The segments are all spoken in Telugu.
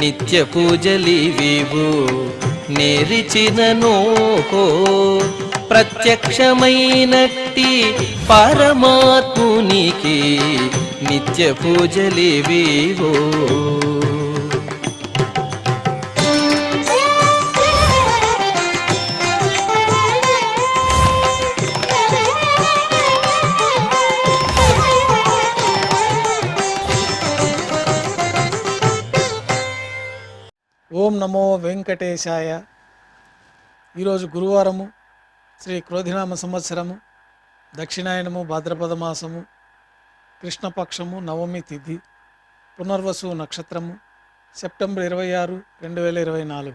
నిత్య పూజలివివు నేరిచినను ప్రత్యక్షమైనట్టి పరమాత్మునికి నిత్య పూజలివివు. ఓం నమో వెంకటేశాయ. ఈరోజు గురువారము, శ్రీ క్రోధినామ సంవత్సరము, దక్షిణాయనము, భాద్రపద మాసము, కృష్ణపక్షము, నవమి తిథి, పునర్వసు నక్షత్రము, సెప్టెంబర్ 26, 2024.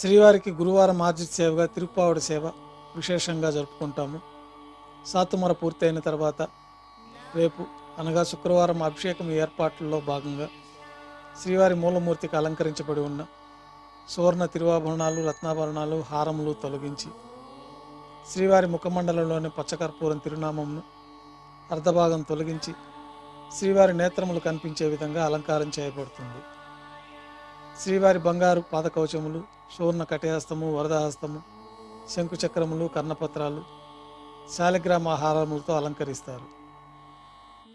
శ్రీవారికి గురువారం ఆర్జిత సేవగా తిరుప్పావడి సేవ విశేషంగా జరుపుకుంటాము. సాతుమర పూర్తయిన తర్వాత రేపు అనగా శుక్రవారం అభిషేకం ఏర్పాట్లలో భాగంగా శ్రీవారి మూలమూర్తికి అలంకరించబడి ఉన్న సువర్ణ తిరువాభరణాలు, రత్నాభరణాలు, హారములు తొలగించి శ్రీవారి ముఖమండలంలోని పచ్చకర్పూరం తిరునామంను అర్ధభాగం తొలగించి శ్రీవారి నేత్రములు కనిపించే విధంగా అలంకారం చేయబడుతుంది. శ్రీవారి బంగారు పాదకవచములు, సువర్ణ కటహస్తము, వరదహస్తము, శంకుచక్రములు, కర్ణపత్రాలు, శాలిగ్రామ హారములతో అలంకరిస్తారు.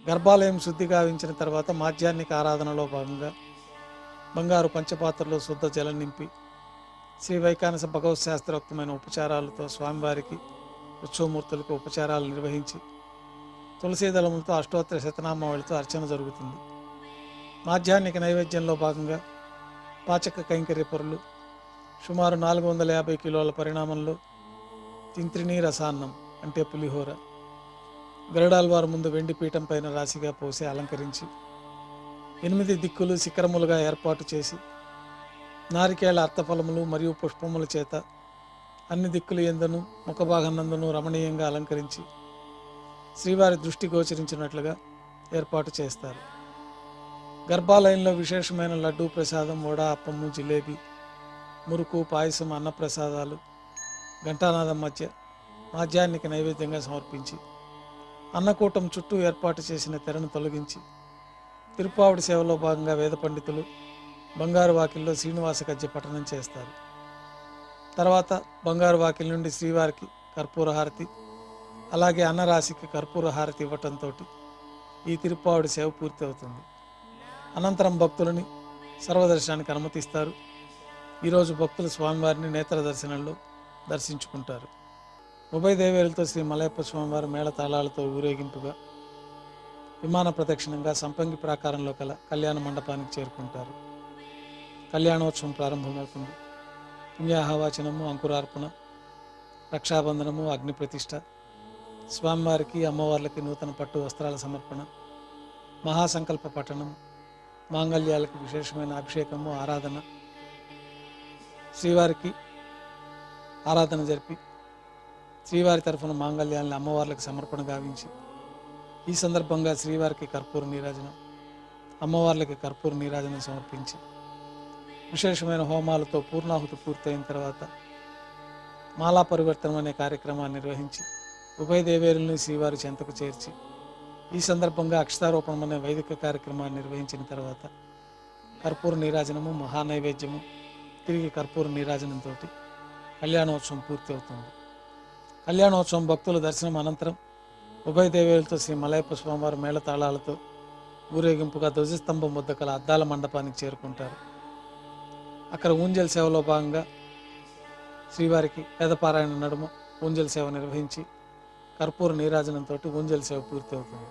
గర్భాలయం శుద్ధి గావించిన తర్వాత మాధ్యాహ్నిక ఆరాధనలో భాగంగా బంగారు పంచపాత్రలో శుద్ధ జలం నింపి శ్రీ వైకానస భగవత్ శాస్త్రోక్తమైన ఉపచారాలతో స్వామివారికి, ఉత్సవమూర్తులకు ఉపచారాలు నిర్వహించి తులసీదళములతో అష్టోత్తర శతనామావళితో అర్చన జరుగుతుంది. మాధ్యాహ్నిక నైవేద్యంలో భాగంగా పాచక కైంకర్య పొరులు సుమారు 450 కిలోల పరిణామంలో తింత్రిణీ రసాన్నం అంటే పులిహోర గరుడాల్వారు ముందు వెండి పీఠం పైన రాశిగా పోసి అలంకరించి 8 దిక్కులు శిఖరములుగా ఏర్పాటు చేసి నారికేళ అర్థఫలములు మరియు పుష్పముల చేత అన్ని దిక్కులు ఎందును ముఖభాగనందును రమణీయంగా అలంకరించి శ్రీవారి దృష్టి గోచరించినట్లుగా ఏర్పాటు చేస్తారు. గర్భాలయంలో విశేషమైన లడ్డూ ప్రసాదం, వడ, అప్పము, జిలేబీ, మురుకు, పాయసం, అన్నప్రసాదాలు ఘంటానాదం మధ్య మాధ్యాహ్నిక నైవేద్యంగా సమర్పించి అన్నకూటం చుట్టూ ఏర్పాటు చేసిన తెరను తొలగించి తిరుప్పావడి సేవలో భాగంగా వేద పండితులు బంగారు వాకిల్లో శ్రీనివాస గద్య పఠనం చేస్తారు. తర్వాత బంగారు వాకిల్ నుండి శ్రీవారికి కర్పూర హారతి, అలాగే అన్నరాశికి కర్పూర హారతి ఇవ్వటంతో ఈ తిరుప్పావడి సేవ పూర్తి అవుతుంది. అనంతరం భక్తులని సర్వదర్శనానికి అనుమతిస్తారు. ఈరోజు భక్తులు స్వామివారిని నేత్ర దర్శనంలో దర్శించుకుంటారు. ఉభయ దేవేరులతో శ్రీ మలయప్ప స్వామివారి మేళతాళాలతో ఊరేగింపుగా విమాన ప్రదక్షిణంగా సంపంగి ప్రాకారంలో కల కళ్యాణ మండపానికి చేరుకుంటారు. కళ్యాణోత్సవం ప్రారంభమవుతుంది. పుణ్యాహవాచనము, అంకురార్పణ, రక్షాబంధనము, అగ్ని ప్రతిష్ఠ, స్వామివారికి అమ్మవార్లకి నూతన పట్టు వస్త్రాల సమర్పణ, మహాసంకల్ప పఠనం, మాంగళ్యాలకు విశేషమైన అభిషేకము, ఆరాధన, శ్రీవారికి ఆరాధన జరిపి శ్రీవారి తరఫున మాంగళ్యాలను అమ్మవార్లకు సమర్పణ గావించి ఈ సందర్భంగా శ్రీవారికి కర్పూర నీరాజనం, అమ్మవార్లకి కర్పూర నీరాజనం సమర్పించి విశేషమైన హోమాలతో పూర్ణాహుతి పూర్తయిన తర్వాత మాలా పరివర్తనం అనే కార్యక్రమాన్ని నిర్వహించి ఉభయ దేవేరుల్ని శ్రీవారి చెంతకు చేర్చి ఈ సందర్భంగా అక్షతారోపణం అనే వైదిక కార్యక్రమాన్ని నిర్వహించిన తర్వాత కర్పూర నీరాజనము, మహానైవేద్యము, తిరిగి కర్పూర నీరాజనంతో కళ్యాణోత్సవం పూర్తి అవుతుంది. కళ్యాణోత్సవం భక్తుల దర్శనం అనంతరం ఉభయ దేవేరులతో శ్రీ మలయప్ప స్వామివారి మేళతాళాలతో ఊరేగింపుగా ధ్వజస్తంభం వద్ద కల అద్దాల మండపానికి చేరుకుంటారు. అక్కడ ఊంజల్ సేవలో భాగంగా శ్రీవారికి వేదపారాయణ నడుమ ఊంజల్ సేవ నిర్వహించి కర్పూర నీరాజనంతో ఊంజల్ సేవ పూర్తి అవుతుంది.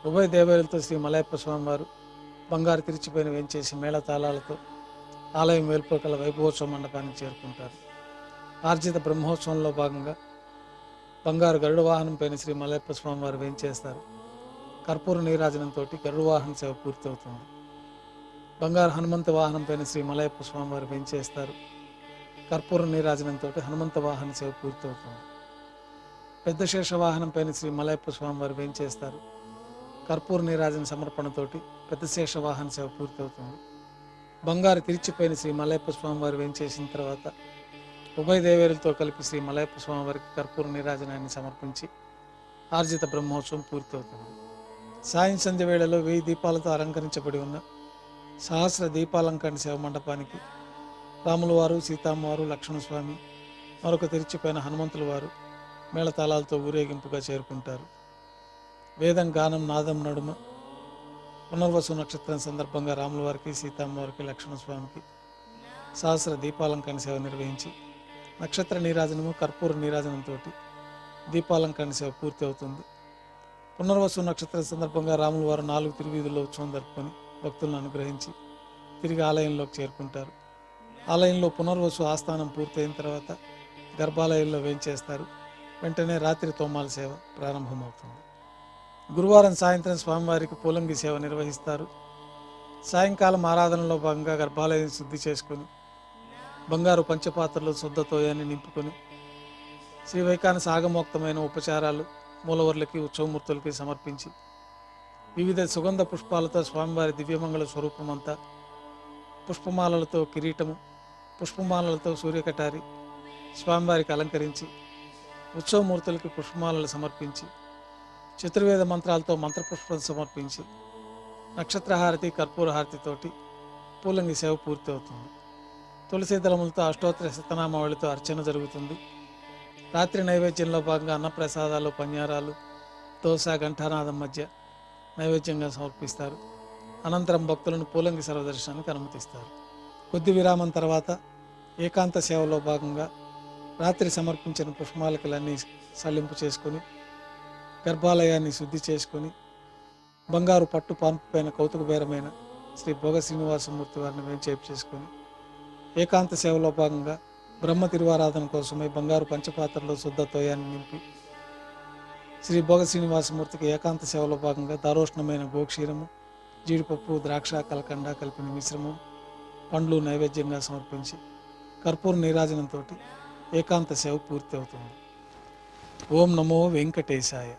ఉభయ దేవేరులతో శ్రీ మలయప్ప స్వామివారు బంగారు తిరిచిపోయిన వేంచేసి మేళతాళాలతో ఆలయం వెలుపల వైభవోత్సవ మండపానికి చేరుకుంటారు. ఆర్జిత బ్రహ్మోత్సవంలో భాగంగా బంగారు గరుడ వాహనం పైన శ్రీ మలయప్ప స్వామివారు వేంచేస్తారు. కర్పూర నీరాజనంతో గరుడ వాహన సేవ పూర్తి అవుతుంది. బంగారు హనుమంత వాహనం పైన శ్రీ మలయప్ప స్వామివారు వేంచేస్తారు. కర్పూర నీరాజనంతో హనుమంత వాహన సేవ పూర్తి అవుతుంది. పెద్ద శేష వాహనం పైన శ్రీ మలయప్ప స్వామివారు వేంచేస్తారు. కర్పూర నీరాజన సమర్పణతోటి పెద్ద శేష వాహన సేవ పూర్తి అవుతుంది. బంగారు తిరిచిపోయిన శ్రీ మలయప్ప స్వామివారు వేంచేసిన తర్వాత ఉభయ దేవేరులతో కలిపి శ్రీ మలయప్ప స్వామి వారికి కర్పూర నీరాజనాన్ని సమర్పించి ఆర్జిత బ్రహ్మోత్సవం పూర్తవుతుంది. సాయం సంధ్య వేళలో 1000 దీపాలతో అలంకరించబడి ఉన్న సహస్ర దీపాలంకరణ సేవ మండపానికి రాముల వారు, సీతమ్మవారు, లక్ష్మణస్వామి, మరొక తెరిచిపోయిన హనుమంతుల వారు మేళతాళాలతో ఊరేగింపుగా చేరుకుంటారు. వేదం, గానం, నాదం నడుమ పునర్వసు నక్షత్రం సందర్భంగా రాముల వారికి, సీతమ్మవారికి, లక్ష్మణస్వామికి సహస్ర దీపాలంకరణ సేవ నిర్వహించి నక్షత్ర నీరాజనము, కర్పూర నీరాజనంతో దీపాలంకరణ సేవ పూర్తి అవుతుంది. పునర్వసు నక్షత్రం సందర్భంగా రాముల వారు 4 తిరువీధుల్లో ఉత్సవం జరుపుకొని భక్తులను అనుగ్రహించి తిరిగి ఆలయంలోకి చేరుకుంటారు. ఆలయంలో పునర్వసు ఆస్థానం పూర్తయిన తర్వాత గర్భాలయంలో వేంచేస్తారు. వెంటనే రాత్రి తోమాల సేవ ప్రారంభమవుతుంది. గురువారం సాయంత్రం స్వామివారికి పూలంగి సేవ నిర్వహిస్తారు. సాయంకాలం ఆరాధనలో భాగంగా గర్భాలయం శుద్ధి చేసుకొని బంగారు పంచపాత్రలు శుద్ధతోయాన్ని నింపుకొని శ్రీ వైకానస ఆగమోక్తమైన ఉపచారాలు మూలవర్లకి, ఉత్సవమూర్తులకి సమర్పించి వివిధ సుగంధ పుష్పాలతో స్వామివారి దివ్యమంగళ స్వరూపమంతా, పుష్పమాలలతో కిరీటము, పుష్పమాలలతో సూర్యకటారి స్వామివారికి అలంకరించి ఉత్సవమూర్తులకి పుష్పమాలలు సమర్పించి చతుర్వేద మంత్రాలతో మంత్రపుష్పం సమర్పించి నక్షత్రహారతి, కర్పూరహారతితోటి పూలంగి సేవ పూర్తి అవుతుంది. తులసి దళములతో అష్టోత్తర శతనామావళితో అర్చన జరుగుతుంది. రాత్రి నైవేద్యంలో భాగంగా అన్నప్రసాదాలు, పన్యారాలు, దోశ, ఘంటానాదం మధ్య నైవేద్యంగా సమర్పిస్తారు. అనంతరం భక్తులను పూలంగి సర్వదర్శనానికి అనుమతిస్తారు. కొద్ది విరామం తర్వాత ఏకాంత సేవలో భాగంగా రాత్రి సమర్పించిన పుష్పమాలికలన్నీ సల్లింపు చేసుకొని గర్భాలయాన్ని శుద్ధి చేసుకొని బంగారు పట్టు పాన్పు పైన కౌతుక బేరమైన శ్రీ భోగ శ్రీనివాసమూర్తి వారిని వేంచేపు చేసుకొని ఏకాంత సేవలో భాగంగా బ్రహ్మ తిరువారాధన కోసమై బంగారు పంచపాత్రలో శుద్ధ తోయాన్ని నింపి శ్రీ భోగ శ్రీనివాసమూర్తికి ఏకాంత సేవలో భాగంగా దారోష్ణమైన గోక్షీరము, జీడిపప్పు, ద్రాక్ష, కలకండ కలిపిన మిశ్రమం, పండ్లు నైవేద్యంగా సమర్పించి కర్పూర నీరాజనంతో ఏకాంత సేవ పూర్తి అవుతుంది. ఓం నమో వెంకటేశాయ.